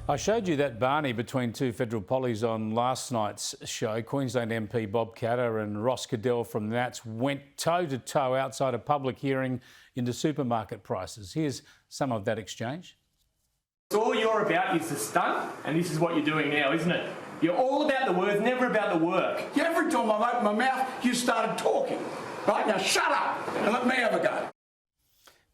I showed you that Barney between two federal pollies on last night's show. Queensland MP Bob Katter and Ross Cadell from Nats went toe-to-toe outside a public hearing into supermarket prices. Here's some of that exchange. All you're about is the stunt, and this is what you're doing now, isn't it? You're all about the words, never about the work. Every time I open my mouth, you started talking. Right, now shut up and let me have a go.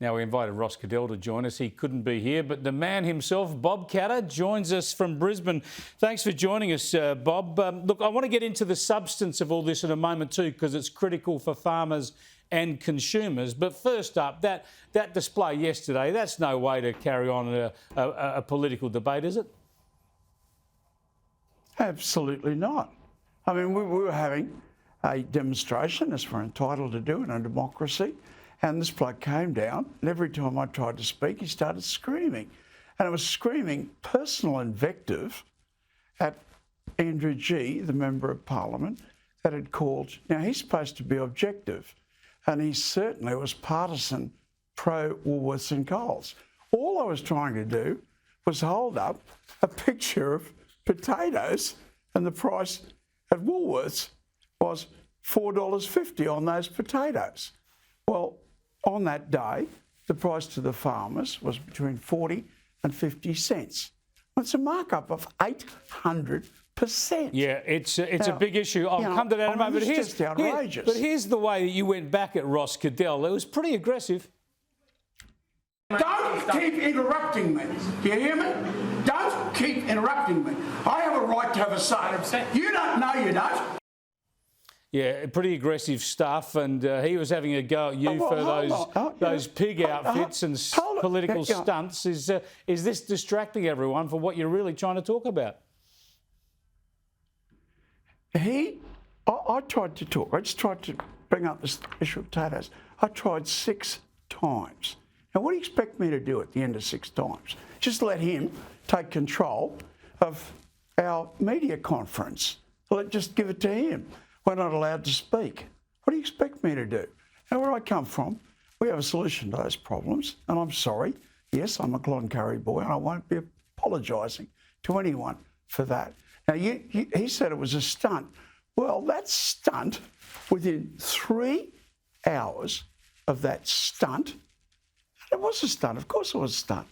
Now, we invited Ross Cadell to join us. He couldn't be here, but the man himself, Bob Katter, joins us from Brisbane. Thanks for joining us, Bob. Look, I want to get into the substance of all this in a moment too, because it's critical for farmers and consumers. But first up, that display yesterday, that's no way to carry on a political debate, is it? Absolutely not. I mean, we were having a demonstration, as we're entitled to do in a democracy. And this bloke came down, and every time I tried to speak, he started screaming. And it was screaming personal invective at Andrew Gee, the Member of Parliament, that had called. Now, he's supposed to be objective, and he certainly was partisan pro-Woolworths and Coles. All I was trying to do was hold up a picture of potatoes, and the price at Woolworths was $4.50 on those potatoes. Well, on that day, the price to the farmers was between 40 and 50 cents. It's a markup of 800%. Yeah, it's a big issue. I'll come to that in a moment. It's just outrageous. But here's the way that you went back at Ross Cadell. It was pretty aggressive. Don't keep interrupting me. Do you hear me? Don't keep interrupting me. I have a right to have a say. You don't know you don't. Yeah, pretty aggressive stuff, and he was having a go at you for those pig outfits and political stunts. Is this distracting everyone from what you're really trying to talk about? I tried to talk. I just tried to bring up this issue of potatoes. I tried 6 times. Now, what do you expect me to do at the end of 6 times? Just let him take control of our media conference. Just give it to him. We're not allowed to speak. What do you expect me to do? Now, where I come from, we have a solution to those problems, and I'm sorry. Yes, I'm a Cloncurry boy, and I won't be apologising to anyone for that. Now, he said it was a stunt. Well, that stunt, within 3 hours of that stunt, it was a stunt, of course it was a stunt.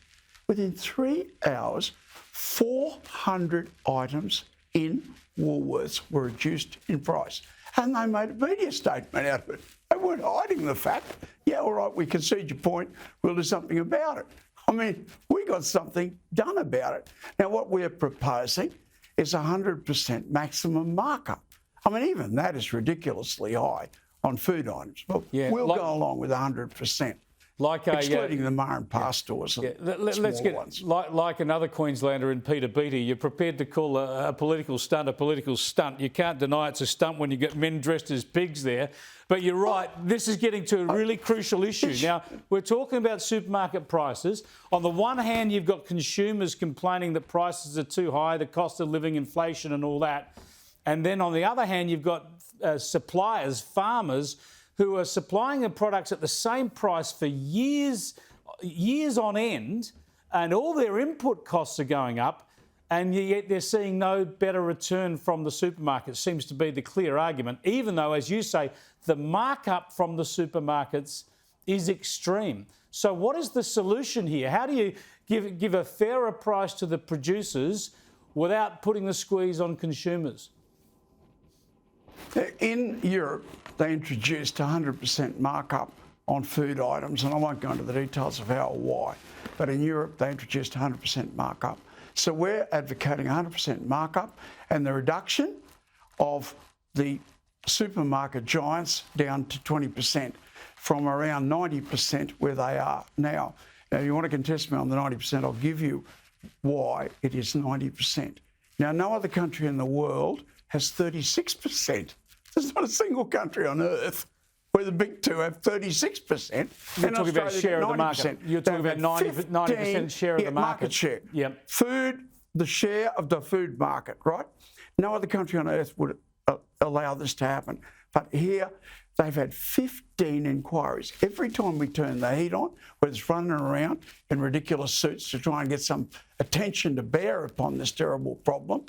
Within 3 hours, 400 items in Woolworths were reduced in price. And they made a media statement out of it. They weren't hiding the fact. Yeah, all right, we concede your point. We'll do something about it. I mean, we got something done about it. Now, what we're proposing is 100% maximum markup. I mean, even that is ridiculously high on food items. But we'll go along with 100%. Excluding the Ma and Pa stores and let's get ones. Like another Queenslander in Peter Beattie, you're prepared to call a political stunt a political stunt. You can't deny it's a stunt when you get men dressed as pigs there. But you're right, this is getting to a really crucial issue. Now, we're talking about supermarket prices. On the one hand, you've got consumers complaining that prices are too high, the cost of living, inflation and all that. And then on the other hand, you've got suppliers, farmers, who are supplying the products at the same price for years on end, and all their input costs are going up, and yet they're seeing no better return from the supermarket. Seems to be the clear argument, even though, as you say, the markup from the supermarkets is extreme. So what is the solution here? How do you give a fairer price to the producers without putting the squeeze on consumers? In Europe, they introduced 100% markup on food items, and I won't go into the details of how or why, but in Europe, they introduced 100% markup. So we're advocating 100% markup and the reduction of the supermarket giants down to 20% from around 90% where they are now. Now, if you want to contest me on the 90%, I'll give you why it is 90%. Now, no other country in the world has 36%. There's not a single country on earth where the big two have 36%. You're talking about share of the market. You're talking about 90% share of the market share. Yep. Food, the share of the food market, right? No other country on earth would allow this to happen. But here, they've had 15 inquiries. Every time we turn the heat on, whether it's running around in ridiculous suits to try and get some attention to bear upon this terrible problem,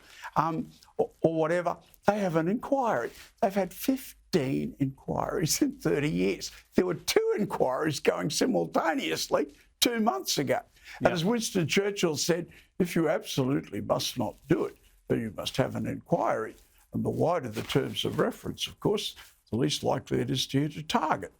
or whatever, they have an inquiry. They've had 15 inquiries in 30 years. There were 2 inquiries going simultaneously 2 months ago. And as Winston Churchill said, if you absolutely must not do it, then you must have an inquiry. And the wider the terms of reference, of course, the least likely it is to hit a target.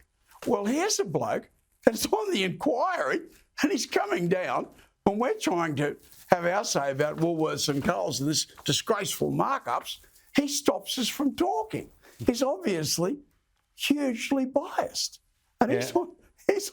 Well, here's a bloke that's on the inquiry and he's coming down when we're trying to have our say about Woolworths and Coles and this disgraceful markups. He stops us from talking. He's obviously hugely biased. And he's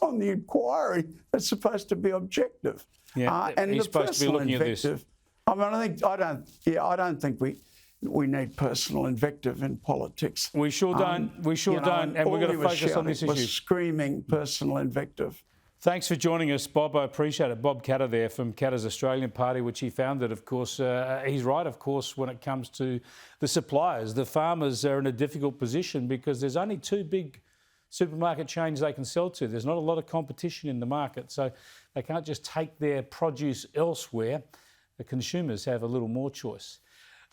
on the inquiry that's supposed to be objective. Yeah, and he's the supposed to be looking invective, at this. I mean, I don't think we need personal invective in politics. We sure don't. We sure don't. And we're going to focus on this issue. Screaming personal invective. Thanks for joining us, Bob. I appreciate it. Bob Katter there from Katter's Australian Party, which he founded, of course. He's right, of course, when it comes to the suppliers. The farmers are in a difficult position because there's only 2 big supermarket chains they can sell to. There's not a lot of competition in the market, so they can't just take their produce elsewhere. The consumers have a little more choice.